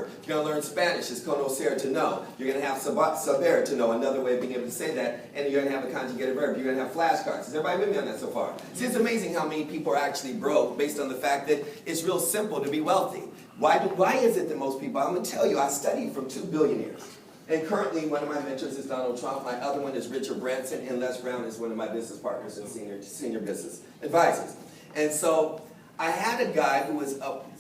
learn. If you're going to learn Spanish, it's conocer, to know. You're going to have saber, to know, another way of being able to say that. And you're going to have a conjugated verb. You're going to have flashcards. Is everybody with me on that so far? See, it's amazing how many people are actually broke based on the fact that it's real simple to be wealthy. Why is it that most people, I'm going to tell you, I studied from 2 billionaires. And currently, one of my mentors is Donald Trump. My other one is Richard Branson. And Les Brown is one of my business partners and senior business advisors. And so I had a guy who was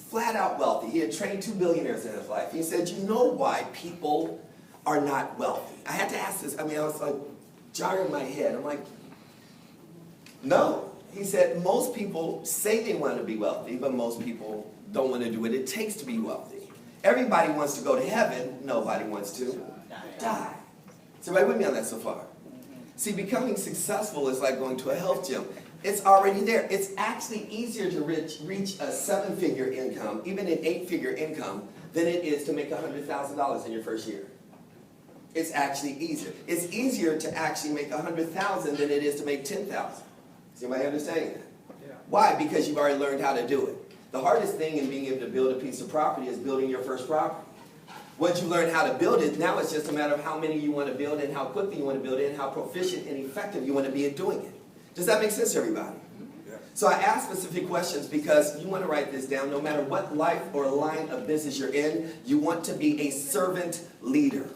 flat out wealthy. He had trained 2 billionaires in his life. He said, you know why people are not wealthy? I had to ask this. I mean, I was like jarring my head. I'm like, no. He said, most people say they want to be wealthy, but most people don't want to do what it takes to be wealthy. Everybody wants to go to heaven. Nobody wants to die. Is everybody with me on that so far? See, becoming successful is like going to a health gym. It's already there. It's actually easier to reach a 7-figure income, even an 8-figure income, than it is to make $100,000 in your first year. It's actually easier. It's easier to actually make $100,000 than it is to make $10,000. Is anybody understanding that? Yeah. Why? Because you've already learned how to do it. The hardest thing in being able to build a piece of property is building your first property. Once you learn how to build it, now it's just a matter of how many you want to build and how quickly you want to build it and how proficient and effective you want to be at doing it. Does that make sense to everybody? Yeah. So I ask specific questions because you want to write this down. No matter what life or line of business you're in, you want to be a servant leader.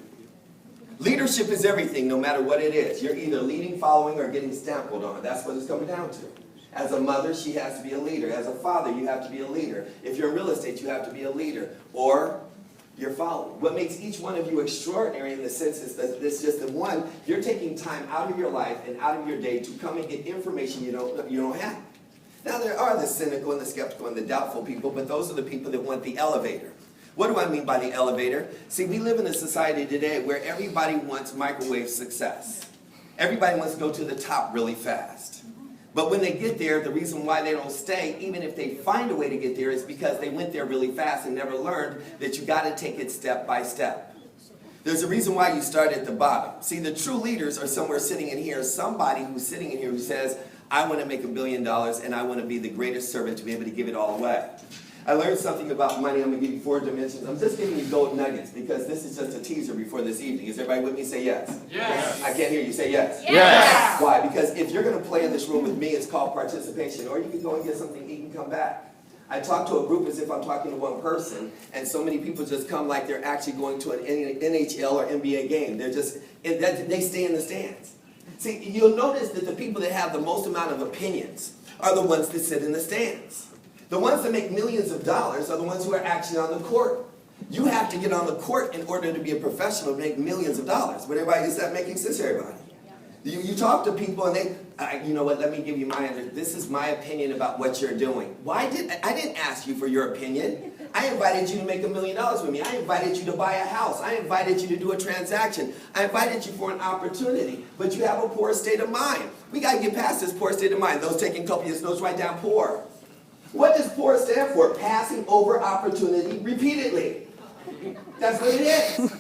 Leadership is everything, no matter what it is. You're either leading, following, or getting stampled on. That's what it's coming down to. As a mother, she has to be a leader. As a father, you have to be a leader. If you're in real estate, you have to be a leader. Or you're following. What makes each one of you extraordinary in the sense is that this is just the one, you're taking time out of your life and out of your day to come and get information you don't have. Now there are the cynical and the skeptical and the doubtful people, but those are the people that want the elevator. What do I mean by the elevator? See, we live in a society today where everybody wants microwave success. Everybody wants to go to the top really fast. But when they get there, the reason why they don't stay, even if they find a way to get there, is because they went there really fast and never learned that you got to take it step by step. There's a reason why you start at the bottom. See, the true leaders are somewhere sitting in here, somebody who's sitting in here who says, I want to make $1 billion and I want to be the greatest servant to be able to give it all away. I learned something about money. I'm going to give you 4 dimensions. I'm just giving you gold nuggets because this is just a teaser before this evening. Is everybody with me? Say yes. Yes. I can't hear you. Say yes. Yes. Why? Because if you're going to play in this room with me, it's called participation. Or you can go and get something to eat and come back. I talk to a group as if I'm talking to one person, and so many people just come like they're actually going to an NHL or NBA game. They're just, they stay in the stands. See, you'll notice that the people that have the most amount of opinions are the ones that sit in the stands. The ones that make millions of dollars are the ones who are actually on the court. You have to get on the court in order to be a professional to make millions of dollars. But everybody, is that making sense to everybody? You talk to people and they, you know what, let me give you this is my opinion about what you're doing. I didn't ask you for your opinion. I invited you to make $1 million with me. I invited you to buy a house. I invited you to do a transaction. I invited you for an opportunity. But you have a poor state of mind. We got to get past this poor state of mind. Those taking copious notes, write down poor. What does poor stand for? Passing over opportunity repeatedly. That's what it is.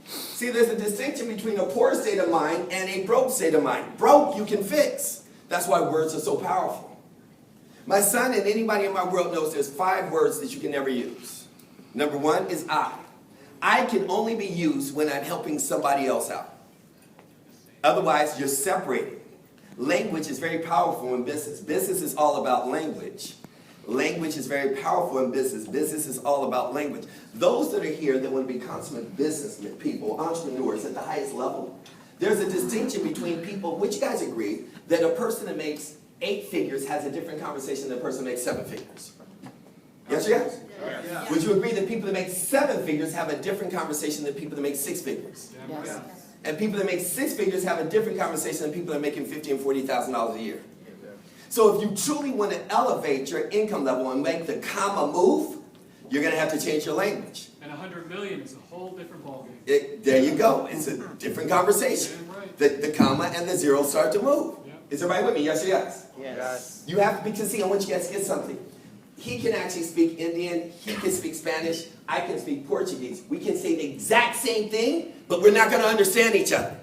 See, there's a distinction between a poor state of mind and a broke state of mind. Broke, you can fix. That's why words are so powerful. My son and anybody in my world knows there's 5 words that you can never use. Number 1 is I. I can only be used when I'm helping somebody else out. Otherwise, you're separated. Language is very powerful in business. Business is all about language. Language is very powerful in business. Business is all about language. Those that are here that want to be consummate businessmen, people, entrepreneurs at the highest level, there's a distinction between people, which you guys agree, that a person that makes 8 figures has a different conversation than a person that makes 7 figures. Yes or yes? Yes. Would you agree that people that make 7 figures have a different conversation than people that make 6 figures? Yes. And people that make 6 figures have a different conversation than people that are making $50,000 and $40,000 a year. So if you truly want to elevate your income level and make the comma move, you're going to have to change your language. And 100 million is a whole different ballgame. There you go. It's a different conversation. Yeah, right. The comma and the zero start to move. Yeah. Is everybody with me? Yes or yes? Yes. You have to, because see, I want you guys to get something. He can actually speak Indian, he can speak Spanish, I can speak Portuguese. We can say the exact same thing, but we're not going to understand each other.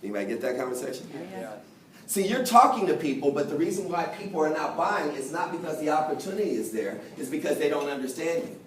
Anybody get that conversation? Yeah. See, you're talking to people, but the reason why people are not buying is not because the opportunity is there, it's because they don't understand you.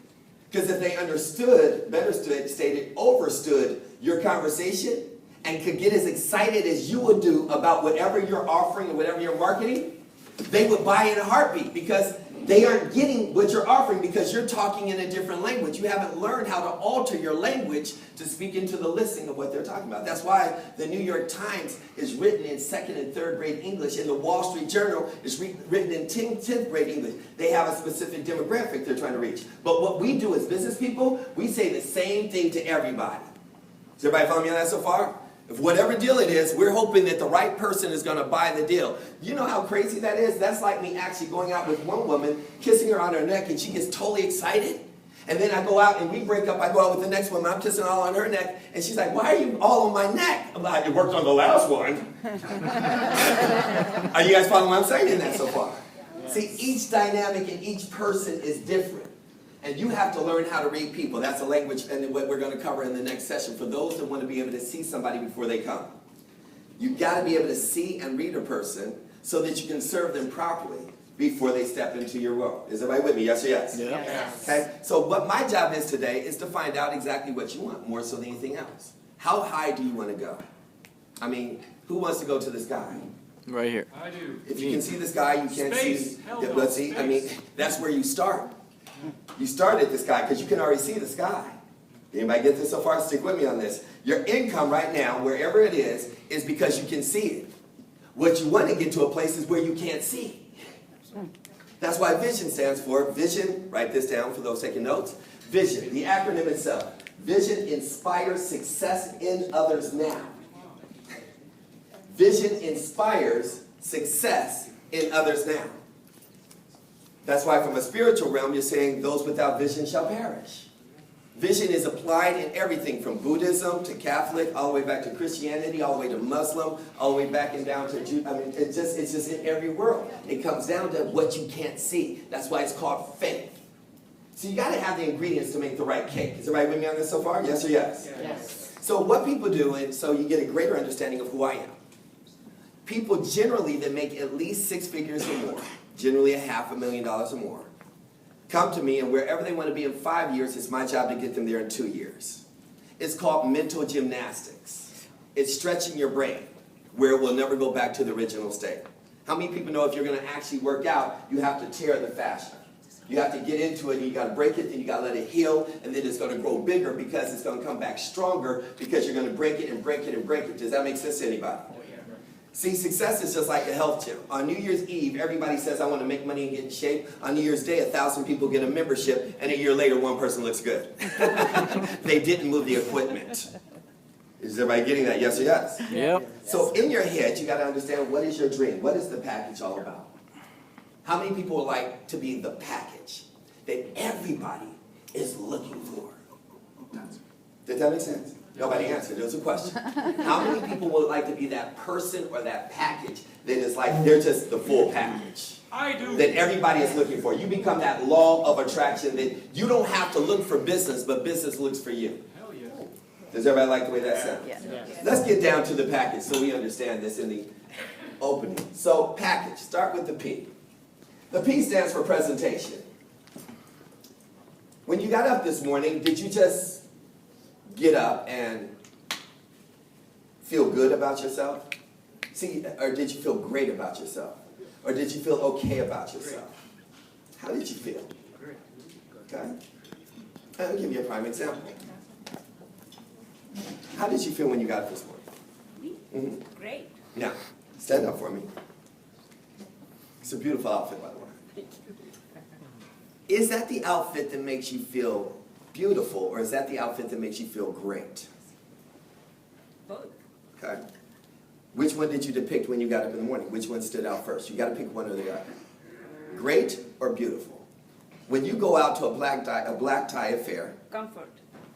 Because if they understood, better stated, overstood your conversation and could get as excited as you would do about whatever you're offering and whatever you're marketing, they would buy in a heartbeat because they aren't getting what you're offering because you're talking in a different language. You haven't learned how to alter your language to speak into the listening of what they're talking about. That's why the New York Times is written in 2nd and 3rd grade English, and the Wall Street Journal is written in 10th grade English. They have a specific demographic they're trying to reach. But what we do as business people, we say the same thing to everybody. Is everybody following me on that so far? If whatever deal it is, we're hoping that the right person is going to buy the deal. You know how crazy that is? That's like me actually going out with one woman, kissing her on her neck, and she gets totally excited. And then I go out and we break up. I go out with the next woman. I'm kissing all on her neck. And she's like, why are you all on my neck? I'm like, it worked on the last one. Are you guys following what I'm saying in that so far? See, each dynamic and each person is different. And you have to learn how to read people. That's a language and what we're going to cover in the next session for those that want to be able to see somebody before they come. You've got to be able to see and read a person so that you can serve them properly before they step into your world. Is everybody with me? Yes or yes? Yeah. Yes. Okay? So what my job is today is to find out exactly what you want, more so than anything else. How high do you want to go? I mean, who wants to go to the sky? Right here. I do. If you can see the sky, you can't Space. see. Hell no, But see, I mean, space. that's where you start. You start at the sky because you can already see the sky. Anybody get this so far? Stick with me on this. Your income right now, wherever it is because you can see it. What you want to get to a place is where you can't see. That's why vision stands for vision. Write this down for those taking notes. Vision, the acronym itself. Vision inspires success in others now. Vision inspires success in others now. That's why from a spiritual realm, you're saying those without vision shall perish. Vision is applied in everything from Buddhism to Catholic, all the way back to Christianity, all the way to Muslim, all the way back and down to Jew. I mean, it's just in every world. It comes down to what you can't see. That's why it's called faith. So you got to have the ingredients to make the right cake. Is everybody with me on this so far? Yes or yes? Yes. So what people do, and so you get a greater understanding of who I am. People generally that make at least 6 figures or more, generally $500,000 or more, come to me, and wherever they want to be in 5 years, it's my job to get them there in 2 years. It's called mental gymnastics. It's stretching your brain where it will never go back to the original state. How many people know if you're going to actually work out, you have to tear the fascia? You have to get into it, and you got to break it, then you got to let it heal, and then it's going to grow bigger because it's going to come back stronger because you're going to break it and break it and break it. Does that make sense to anybody? See, success is just like a health gym. On New Year's Eve, everybody says, I want to make money and get in shape. On New Year's Day, 1,000 people get a membership, and a year later, one person looks good. They didn't move the equipment. Is everybody getting that? Yes or yes? Yep. So in your head, you got to understand, what is your dream? What is the package all about? How many people would like to be the package that everybody is looking for? Did that make sense? Nobody answered. It was a question. How many people would like to be that person or that package that is like, they're just the full package? I do. That everybody is looking for. You become that law of attraction that you don't have to look for business, but business looks for you. Hell yeah. Does everybody like the way that sounds? Yes. Let's get down to the package so we understand this in the opening. So package, start with the P. The P stands for presentation. When you got up this morning, did you just get up and feel good about yourself? See, or did you feel great about yourself? Or did you feel okay about yourself? How did you feel? Okay? I'll give you a prime example. How did you feel when you got up this morning? Me? Great. Now, stand up for me. It's a beautiful outfit, by the way. Is that the outfit that makes you feel beautiful, or is that the outfit that makes you feel great? Both. Okay. Which one did you depict when you got up in the morning? Which one stood out first? You got to pick one or the other. Great or beautiful? When you go out to a black tie affair, Comfort.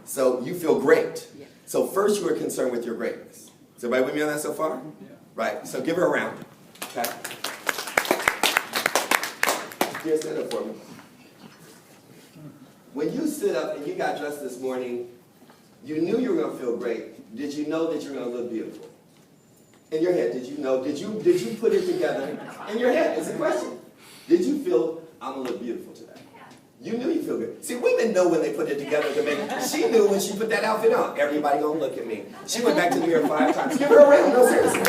so you feel great. Yeah. So first you were concerned with your greatness. Is everybody with me on that so far? Yeah. Right. So give her a round. Okay. Here, stand up for me. When you stood up and you got dressed this morning, you knew you were going to feel great. Did you know that you were going to look beautiful? In your head, did you know? Did you put it together? In your head, it's a question. Did you feel, I'm going to look beautiful today? You knew you feel good. See, women know when they put it together to make it. She knew when she put that outfit on. Everybody gonna look at me. She went back to the mirror 5 times. Give her a round. No, seriously.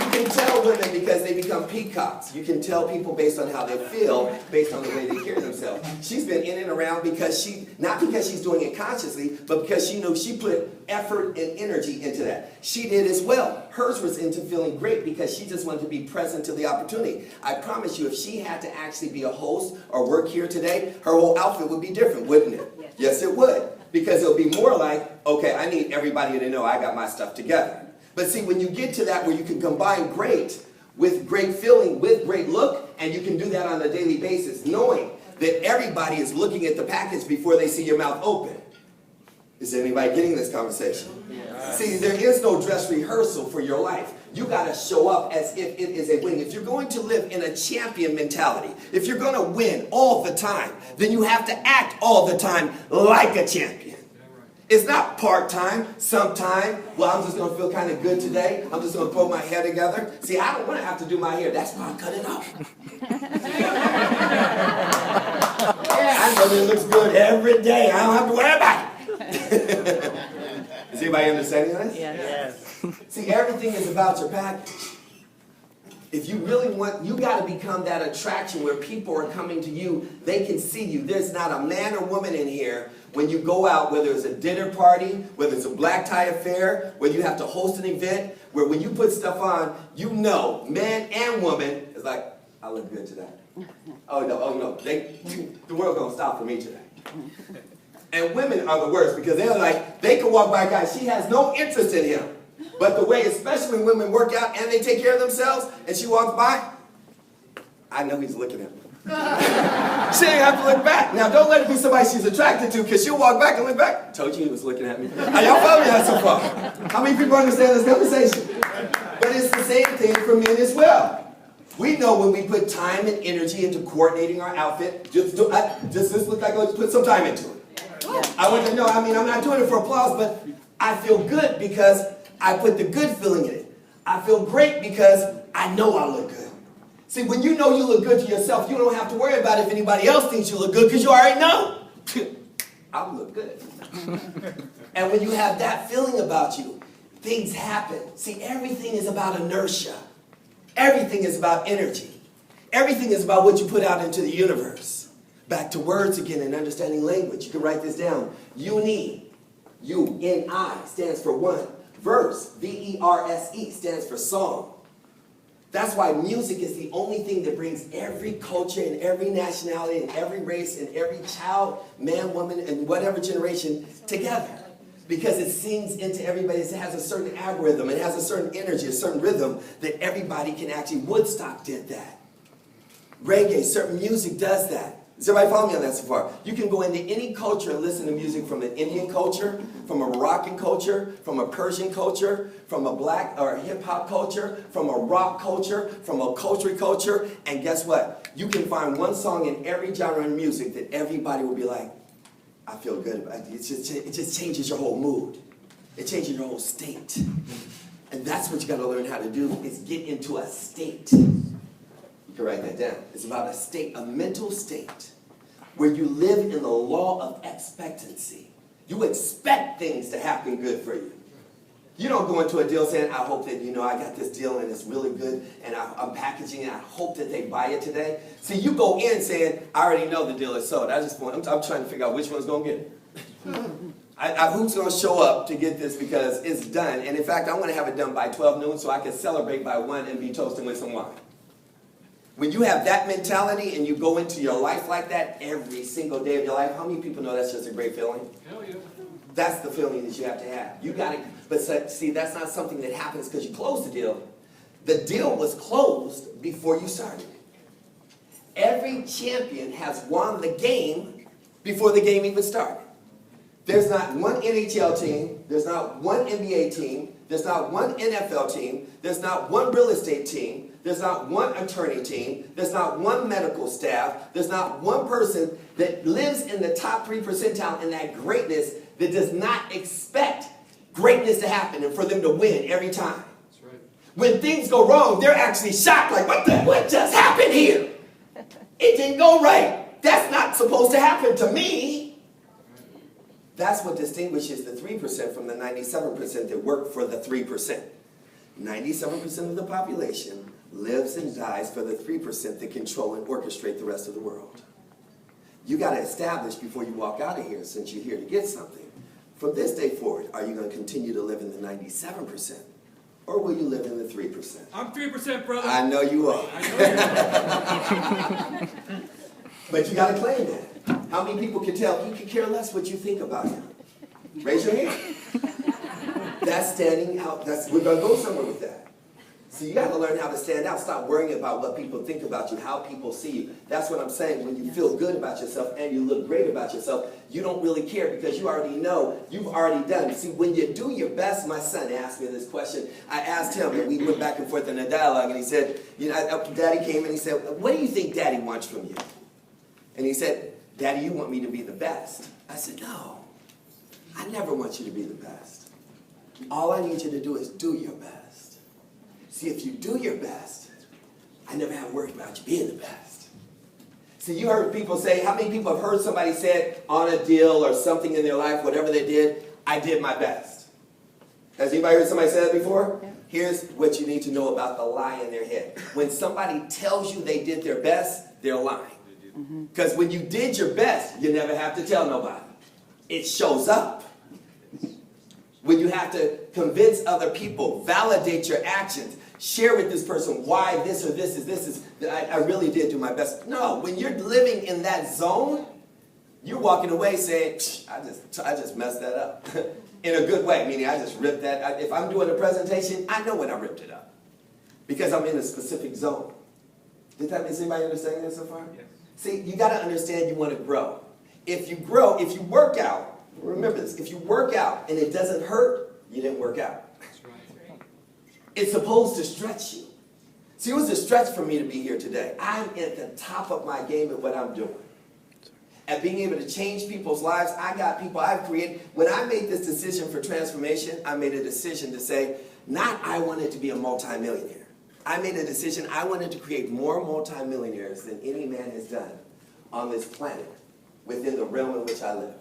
You can tell women because they become peacocks. You can tell people based on how they feel, based on the way they carry themselves. She's been in and around because not because she's doing it consciously, but because she knew she put effort and energy into that. She did as well. Hers was into feeling great because she just wanted to be present to the opportunity. I promise you, if she had to actually be a host or work here today, her whole outfit would be different, wouldn't it? Yes, it would. Because it would be more like, okay, I need everybody to know I got my stuff together. But see, when you get to that where you can combine great with great feeling, with great look, and you can do that on a daily basis, knowing that everybody is looking at the package before they see your mouth open. Is anybody getting this conversation? Yes. See, there is no dress rehearsal for your life. You got to show up as if it is a win. If you're going to live in a champion mentality, if you're going to win all the time, then you have to act all the time like a champion. It's not part-time, sometime. Well, I'm just going to feel kind of good today. I'm just going to put my hair together. See, I don't want to have to do my hair. That's why I cut it off. Yeah, I know it looks good every day. I don't have to worry about it. Is anybody understanding this? Yes. See, everything is about your package. If you really want, you got to become that attraction where people are coming to you. They can see you. There's not a man or woman in here when you go out, whether it's a dinner party, whether it's a black tie affair, whether you have to host an event, where when you put stuff on, you know, man and woman, is like, I look good today. Oh no, the world's going to stop for me today. And women are the worst because they're like, they can walk by a guy, she has no interest in him. But the way, especially when women work out and they take care of themselves, and she walks by, I know he's looking at me. She ain't have to look back. Now, don't let it be somebody she's attracted to, because she'll walk back and look back. Told you he was looking at me. Are y'all following that so far? How many people understand this conversation? But it's the same thing for men as well. We know when we put time and energy into coordinating our outfit, does this look like I put some time into it? I want to know, I'm not doing it for applause, but I feel good because I put the good feeling in it. I feel great because I know I look good. See, when you know you look good to yourself, you don't have to worry about if anybody else thinks you look good because you already know. I look good. And when you have that feeling about you, things happen. See, everything is about inertia. Everything is about energy. Everything is about what you put out into the universe. Back to words again and understanding language. You can write this down. Uni, U-N-I, stands for one. Verse, V-E-R-S-E, stands for song. That's why music is the only thing that brings every culture and every nationality and every race and every child, man, woman, and whatever generation together. Because it sings into everybody. It has a certain algorithm. It has a certain energy, a certain rhythm that everybody can actually. Woodstock did that. Reggae, certain music does that. Does everybody follow me on that so far? You can go into any culture and listen to music from an Indian culture, from a Moroccan culture, from a Persian culture, from a black or hip-hop culture, from a rock culture, from a culture, and guess what? You can find one song in every genre of music that everybody will be like, I feel good about it. It just changes your whole mood. It changes your whole state. And that's what you got to learn how to do, is get into a state. You can write that down. It's about a state, a mental state, where you live in the law of expectancy. You expect things to happen good for you. You don't go into a deal saying, I hope that, I got this deal and it's really good and I'm packaging it. I hope that they buy it today. See, you go in saying, I already know the deal is sold. I'm trying to figure out which one's going to get it. Who's going to show up to get this because it's done. And in fact, I want to have it done by 12 noon so I can celebrate by 1 and be toasting with some wine. When you have that mentality and you go into your life like that every single day of your life, how many people know that's just a great feeling? Hell yeah. That's the feeling that you have to have. You got to, but see, that's not something that happens because you close the deal. The deal was closed before you started. Every champion has won the game before the game even started. There's not one NHL team, there's not one NBA team, there's not one NFL team, there's not one real estate team, there's not one attorney team, there's not one medical staff, there's not one person that lives in the top 3 percentile in that greatness that does not expect greatness to happen and for them to win every time. That's right. When things go wrong, they're actually shocked, like, what just happened here? It didn't go right. That's not supposed to happen to me. That's what distinguishes the 3% from the 97% that work for the 3%. 97% of the population lives and dies for the 3% that control and orchestrate the rest of the world. You got to establish before you walk out of here, since you're here to get something. From this day forward, are you going to continue to live in the 97%? Or will you live in the 3%? I'm 3%, brother. I know you are. I know you are. But you got to claim that. How many people can tell he could care less what you think about him? Raise your hand. That's standing out. We're going to go somewhere with that. So you got to learn how to stand out. Stop worrying about what people think about you, how people see you. That's what I'm saying. When you feel good about yourself and you look great about yourself, you don't really care because you already know, you've already done it. See, when you do your best, my son asked me this question. I asked him, and we went back and forth in a dialogue, and he said, Daddy came and he said, what do you think Daddy wants from you? And he said, Daddy, you want me to be the best. I said, no, I never want you to be the best. All I need you to do is do your best. See, if you do your best, I never have worried about you being the best. See, you heard people say, how many people have heard somebody say on a deal or something in their life, whatever they did, I did my best. Has anybody heard somebody say that before? Yeah. Here's what you need to know about the lie in their head. When somebody tells you they did their best, they're lying. Because when you did your best, you never have to tell nobody. It shows up. When you have to convince other people, validate your actions, share with this person why this or this is, I really did do my best. No, when you're living in that zone, you're walking away saying, I just messed that up. In a good way, meaning I just ripped that. If I'm doing a presentation, I know when I ripped it up. Because I'm in a specific zone. Does anybody understand that so far? Yes. See, you got to understand you want to grow. If you grow, if you work out, remember this, if you work out and it doesn't hurt, you didn't work out. That's right. It's supposed to stretch you. See, it was a stretch for me to be here today. I'm at the top of my game at what I'm doing. At being able to change people's lives, I got people I've created. When I made this decision for transformation, I made a decision to say, not I wanted to be a multimillionaire. I made a decision I wanted to create more multimillionaires than any man has done on this planet within the realm in which I live.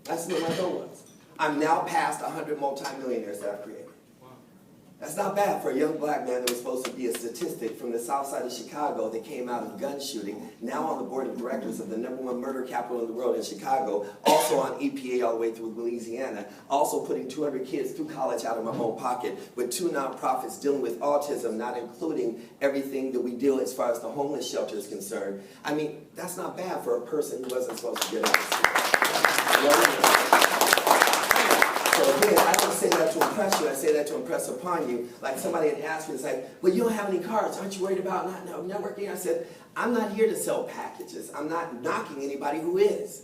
That's what my goal was. I'm now past 100 multimillionaires that I've created. Wow. That's not bad for a young black man that was supposed to be a statistic from the south side of Chicago that came out of gun shooting, now on the board of directors of the #1 murder capital in the world in Chicago, also on EPA all the way through Louisiana, also putting 200 kids through college out of my own pocket, with 2 nonprofits dealing with autism, not including everything that we deal as far as the homeless shelter is concerned. I mean, that's not bad for a person who wasn't supposed to get out. So again, I don't say that to impress you, I say that to impress upon you. Like somebody had asked me, it's like, well, you don't have any cards, aren't you worried about not networking? I said, I'm not here to sell packages. I'm not knocking anybody who is.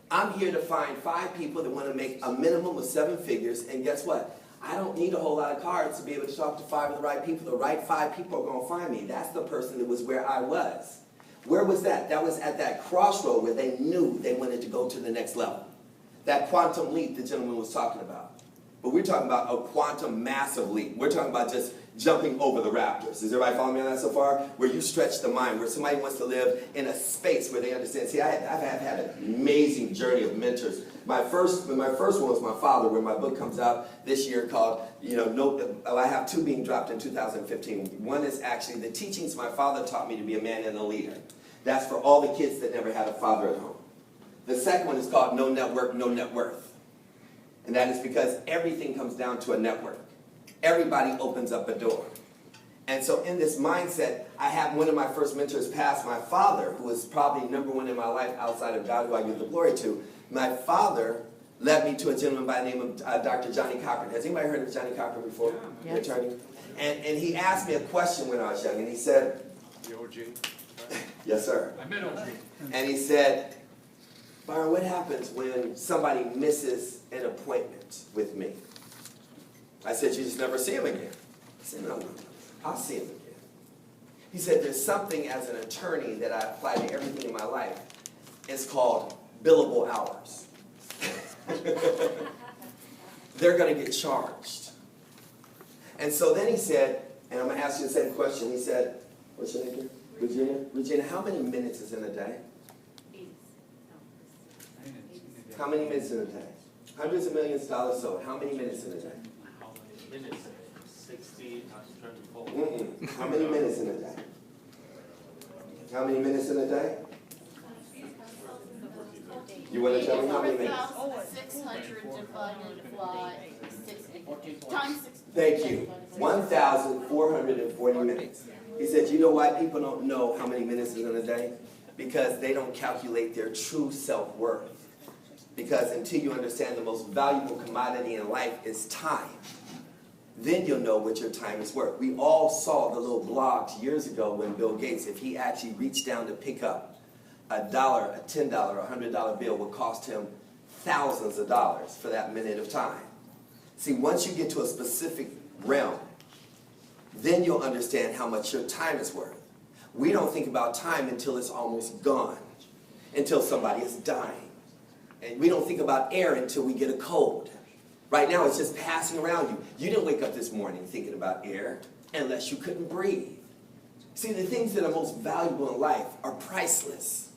I'm here to find 5 people that want to make a minimum of 7 figures, and guess what? I don't need a whole lot of cards to be able to talk to 5 of the right people. The right 5 people are going to find me. That's the person that was where I was. Where was that? That was at that crossroad where they knew they wanted to go to the next level. That quantum leap the gentleman was talking about. But we're talking about a quantum massive leap. We're talking about just jumping over the raptors. Is everybody following me on that so far? Where you stretch the mind, where somebody wants to live in a space where they understand. See, I've had an amazing journey of mentors. My first one was my father, where my book comes out this year called, I have 2 being dropped in 2015. One is actually the teachings my father taught me to be a man and a leader. That's for all the kids that never had a father at home. The second one is called No Network, No Net Worth. And that is because everything comes down to a network. Everybody opens up a door. And so in this mindset, I have one of my first mentors pass, my father, who was probably #1 in my life outside of God, who I give the glory to. My father led me to a gentleman by the name of Dr. Johnny Cochran. Has anybody heard of Johnny Cochran before? Yeah. The attorney? And he asked me a question when I was young, and he said, The OG? yes, sir. I met OG. And he said, Byron, what happens when somebody misses an appointment with me? I said, you just never see him again. He said, no, I'll see him again. He said, there's something as an attorney that I apply to everything in my life. It's called billable hours. They're going to get charged. And so then he said, and I'm going to ask you the same question. He said, what's your name here? Regina, how many minutes is in a day? How many minutes in a day? Hundreds of millions of dollars sold. How many minutes in a day? Minutes, 60 times 24. How many minutes in a day? How many minutes in a day? You want to tell me how many minutes? 600 divided by 60 times 60. Thank you. 1,440 minutes. He said, you know why people don't know how many minutes is in a day? Because they don't calculate their true self-worth. Because until you understand the most valuable commodity in life is time, then you'll know what your time is worth. We all saw the little blogs years ago when Bill Gates, if he actually reached down to pick up $1, a $10, a $100 bill would cost him thousands of dollars for that minute of time. See, once you get to a specific realm, then you'll understand how much your time is worth. We don't think about time until it's almost gone, until somebody is dying. And we don't think about air until we get a cold. Right now, it's just passing around you. You didn't wake up this morning thinking about air unless you couldn't breathe. See, the things that are most valuable in life are priceless.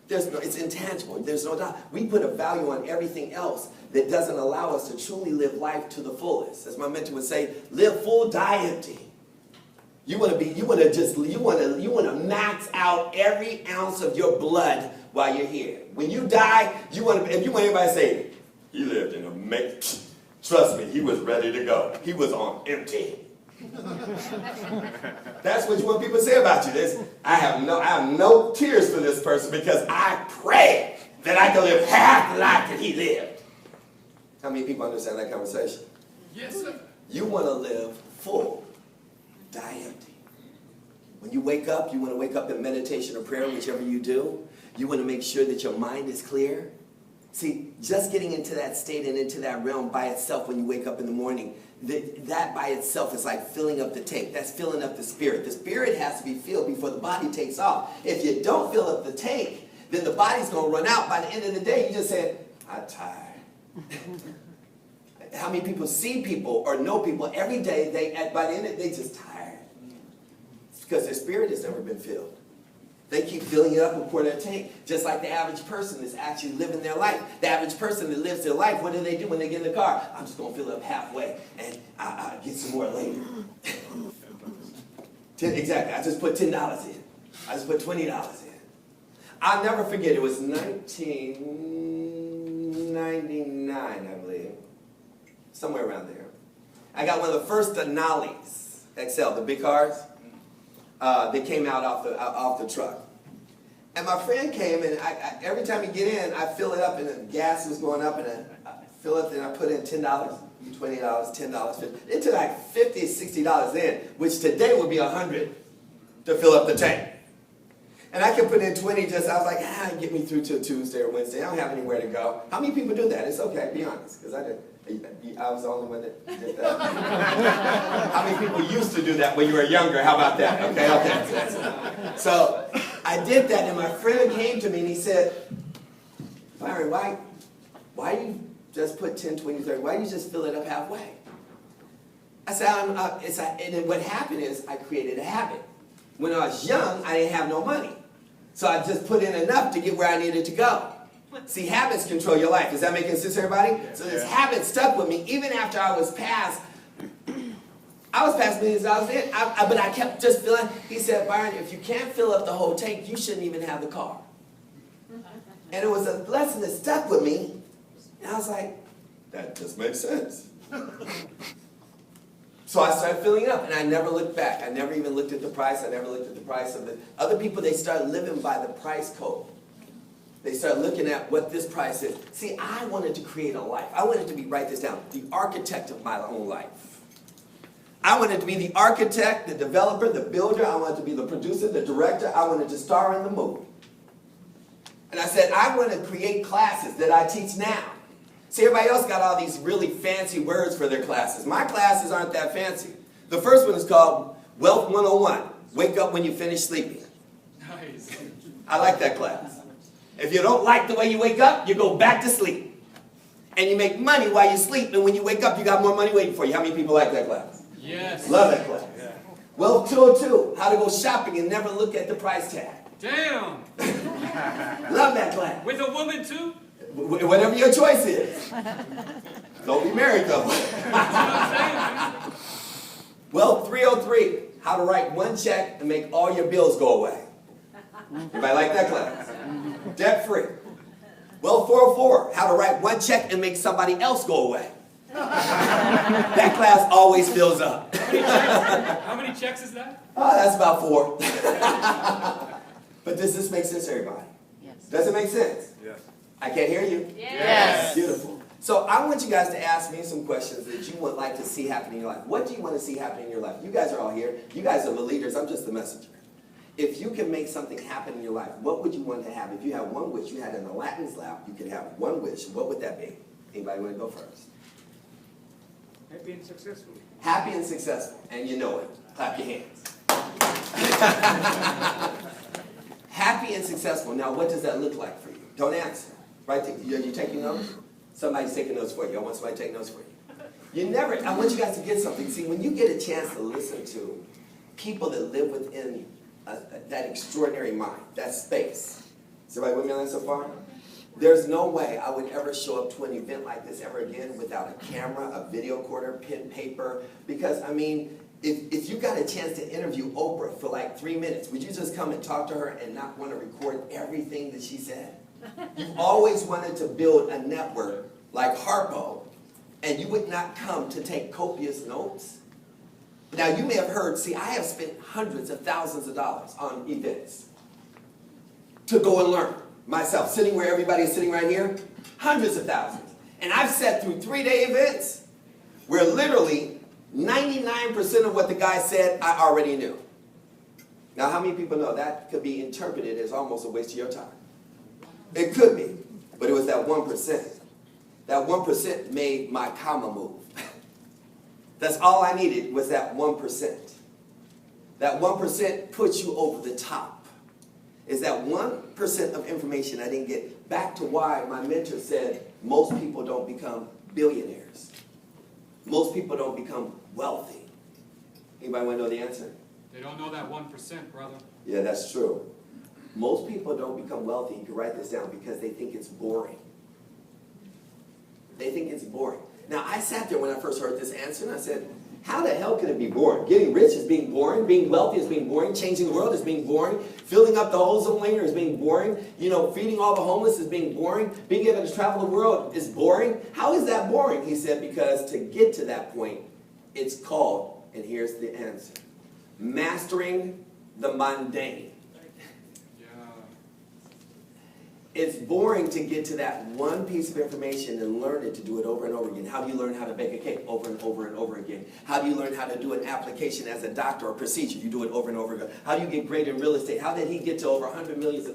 It's intangible. There's no doubt. We put a value on everything else that doesn't allow us to truly live life to the fullest. As my mentor would say, live full, die empty. You want to max out every ounce of your blood while you're here. When you die, if you want everybody to say, he lived in a mix. Trust me, he was ready to go. He was on empty. That's what you want people to say about you. I have no tears for this person because I pray that I can live half the life that he lived. How many people understand that conversation? Yes, sir. You want to live full, die empty. When you wake up, you want to wake up in meditation or prayer, whichever you do. You want to make sure that your mind is clear. See, just getting into that state and into that realm by itself when you wake up in the morning, that by itself is like filling up the tank. That's filling up the spirit. The spirit has to be filled before the body takes off. If you don't fill up the tank, then the body's going to run out. By the end of the day, you just said, I'm tired. How many people see people or know people every day, by the end of the day, just tired? It's because their spirit has never been filled. They keep filling it up and pour their tank, just like the average person is actually living their life. The average person that lives their life, what do they do when they get in the car? I'm just going to fill it up halfway, and I'll get some more later. Exactly. I just put $10 in. I just put $20 in. I'll never forget, it was 1999, I believe. Somewhere around there. I got one of the first Denali's XL, the big cars. They came out off the truck. And my friend came, and every time you get in, I fill it up, and the gas was going up, and I fill it, and I put in $10, $20, $10, $50. It took like $50, $60 in, which today would be $100 to fill up the tank. And I could put in 20 I was like, get me through till Tuesday or Wednesday. I don't have anywhere to go. How many people do that? It's okay, be honest, because I was the only one that did that. How many people used to do that when you were younger? How about that? Okay. So I did that, and my friend came to me and he said, Byron, why do you just put 10, 20, 30? Why do you just fill it up halfway? I said, and then what happened is I created a habit. When I was young, I didn't have no money. So I just put in enough to get where I needed to go. See, habits control your life. Is that making sense to everybody? Yeah. So this habit stuck with me even after I was past millions of dollars in. But I kept just filling. He said, Byron, if you can't fill up the whole tank, you shouldn't even have the car. And it was a lesson that stuck with me. And I was like, that just makes sense. So I started filling it up, and I never looked back. I never even looked at the price. I never looked at the price of the other people. They started living by the price code. They started looking at what this price is. See, I wanted to create a life. I wanted to be, write this down, the architect of my own life. I wanted to be the architect, the developer, the builder. I wanted to be the producer, the director. I wanted to star in the movie. And I said, I want to create classes that I teach now. See, everybody else got all these really fancy words for their classes. My classes aren't that fancy. The first one is called Wealth 101. Wake up when you finish sleeping. Nice. I like that class. If you don't like the way you wake up, you go back to sleep. And you make money while you sleep, and when you wake up, you got more money waiting for you. How many people like that class? Yes. Love that class. Yeah. Well, 202, how to go shopping and never look at the price tag. Damn. Love that class. With a woman too? Whatever your choice is. Don't be married though. Well, 303, how to write one check and make all your bills go away. Anybody like that class? Debt free. Well, 404, how to write one check and make somebody else go away. That class always fills up. How many checks is that? Oh, that's about 4. But does this make sense to everybody? Yes. Does it make sense? Yes. I can't hear you. Yes. Beautiful. So I want you guys to ask me some questions that you would like to see happen in your life. What do you want to see happen in your life? You guys are all here. You guys are the leaders. I'm just the messenger. If you can make something happen in your life, what would you want to have? If you had one wish, you had an Aladdin's lamp, you could have one wish. What would that be? Anybody want to go first? Happy and successful. Happy and successful. And you know it. Clap your hands. Happy and successful. Now, what does that look like for you? Don't answer. Right? Are you taking notes? Somebody's taking notes for you. I want somebody to take notes for you. I want you guys to get something. See, when you get a chance to listen to people that live within that extraordinary mind, that space. Is everybody with me on that so far? There's no way I would ever show up to an event like this ever again without a camera, a video recorder, pen, paper. Because, I mean, if you got a chance to interview Oprah for like 3 minutes, would you just come and talk to her and not want to record everything that she said? You've always wanted to build a network like Harpo, and you would not come to take copious notes. Now, you may have heard, see, I have spent hundreds of thousands of dollars on events to go and learn myself, sitting where everybody is sitting right here, hundreds of thousands. And I've sat through 3-day events where literally 99% of what the guy said, I already knew. Now, how many people know that could be interpreted as almost a waste of your time? It could be, but it was that 1%. That 1% made my comma move. That's all I needed was that 1%. That 1% puts you over the top. Is that 1% of information I didn't get. Back to why my mentor said most people don't become billionaires. Most people don't become wealthy. Anybody want to know the answer? They don't know that 1%, brother. Yeah, that's true. Most people don't become wealthy, you can write this down, because they think it's boring. They think it's boring. Now, I sat there when I first heard this answer, and I said, how the hell can it be boring? Getting rich is being boring. Being wealthy is being boring. Changing the world is being boring. Filling up the ozone layer is being boring. You know, feeding all the homeless is being boring. Being able to travel the world is boring. How is that boring? He said, because to get to that point, it's called, and here's the answer, mastering the mundane. It's boring to get to that one piece of information and learn it, to do it over and over again. How do you learn how to bake a cake? Over and over and over again. How do you learn how to do an application as a doctor or procedure? You do it over and over again. How do you get great in real estate? How did he get to over $100 million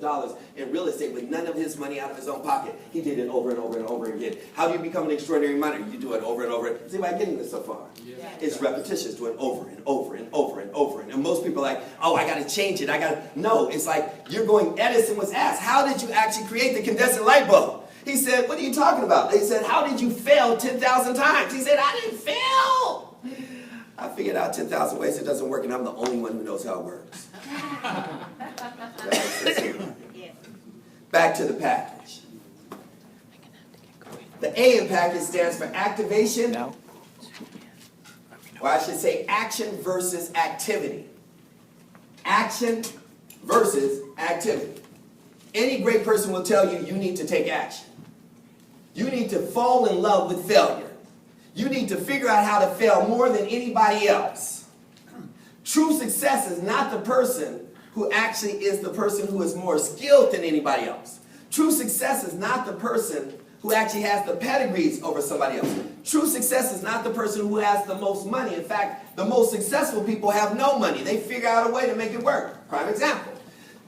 in real estate with none of his money out of his own pocket? He did it over and over and over again. How do you become an extraordinary miner? You do it over and over. Is anybody getting this so far? Yeah. It's repetitious, doing over and over and over and over. And most people are like, oh, I got to change it. No, it's like you're going, Edison was asked, how did you actually create the incandescent light bulb? He said, what are you talking about? They said, how did you fail 10,000 times? He said, I didn't fail. I figured out 10,000 ways it doesn't work, and I'm the only one who knows how it works. Back to the package. The A in package stands for activation. Or I should say action versus activity. Action versus activity. Any great person will tell you you need to take action. You need to fall in love with failure. You need to figure out how to fail more than anybody else. True success is not the person who actually is the person who is more skilled than anybody else. True success is not the person who actually has the pedigrees over somebody else. True success is not the person who has the most money. In fact, the most successful people have no money. They figure out a way to make it work. Prime example.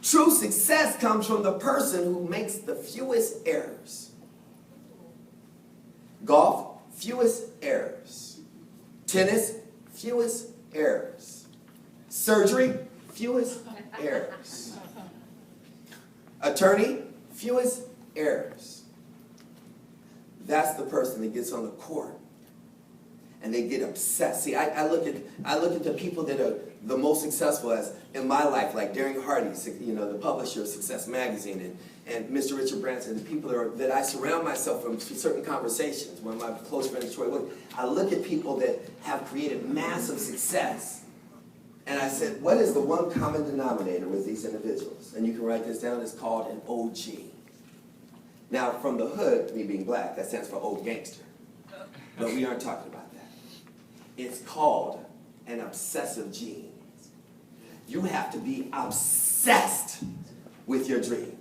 True success comes from the person who makes the fewest errors. Golf, fewest errors. Tennis, fewest errors. Surgery, fewest errors. Attorney, fewest errors. That's the person that gets on the court and they get obsessed. See, I look at the people that are the most successful as in my life, like Darren Hardy, the publisher of Success Magazine, and Mr. Richard Branson, the people that I surround myself from certain conversations. One of my close friends, Troy Wood, I look at people that have created massive success, and I said, what is the one common denominator with these individuals? And you can write this down. It's called an OG. Now, from the hood, me being black, that stands for old gangster. But we aren't talking about that. It's called an obsessive gene. You have to be obsessed with your dream.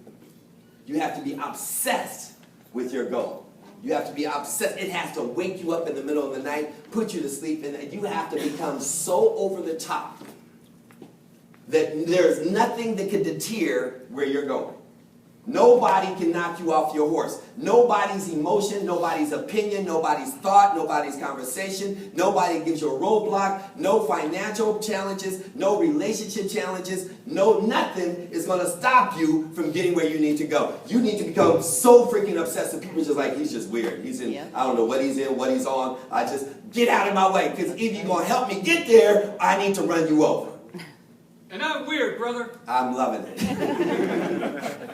You have to be obsessed with your goal. You have to be obsessed. It has to wake you up in the middle of the night, put you to sleep, and you have to become so over the top that there's nothing that can deter where you're going. Nobody can knock you off your horse. Nobody's emotion, nobody's opinion, nobody's thought, nobody's conversation, nobody gives you a roadblock, no financial challenges, no relationship challenges, nothing is going to stop you from getting where you need to go. You need to become so freaking obsessive. People are just like, he's just weird. He's in, I don't know what he's in, what he's on. I just, get out of my way, because if you're going to help me get there, I need to run you over. And I'm weird, brother. I'm loving it.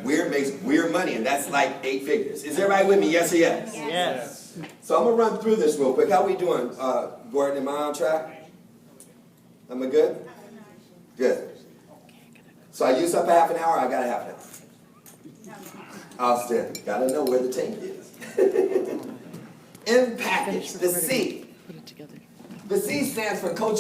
Weird makes weird money, and that's like 8 figures. Is everybody with me? Yes or yes? Yes. So I'm going to run through this real quick. How we doing, Gordon? Am I on track? Am I good? Good. So I used up a half an hour. I got a half an hour. Outstanding. Got to know where the tank is. In package, the C. The C stands for coach.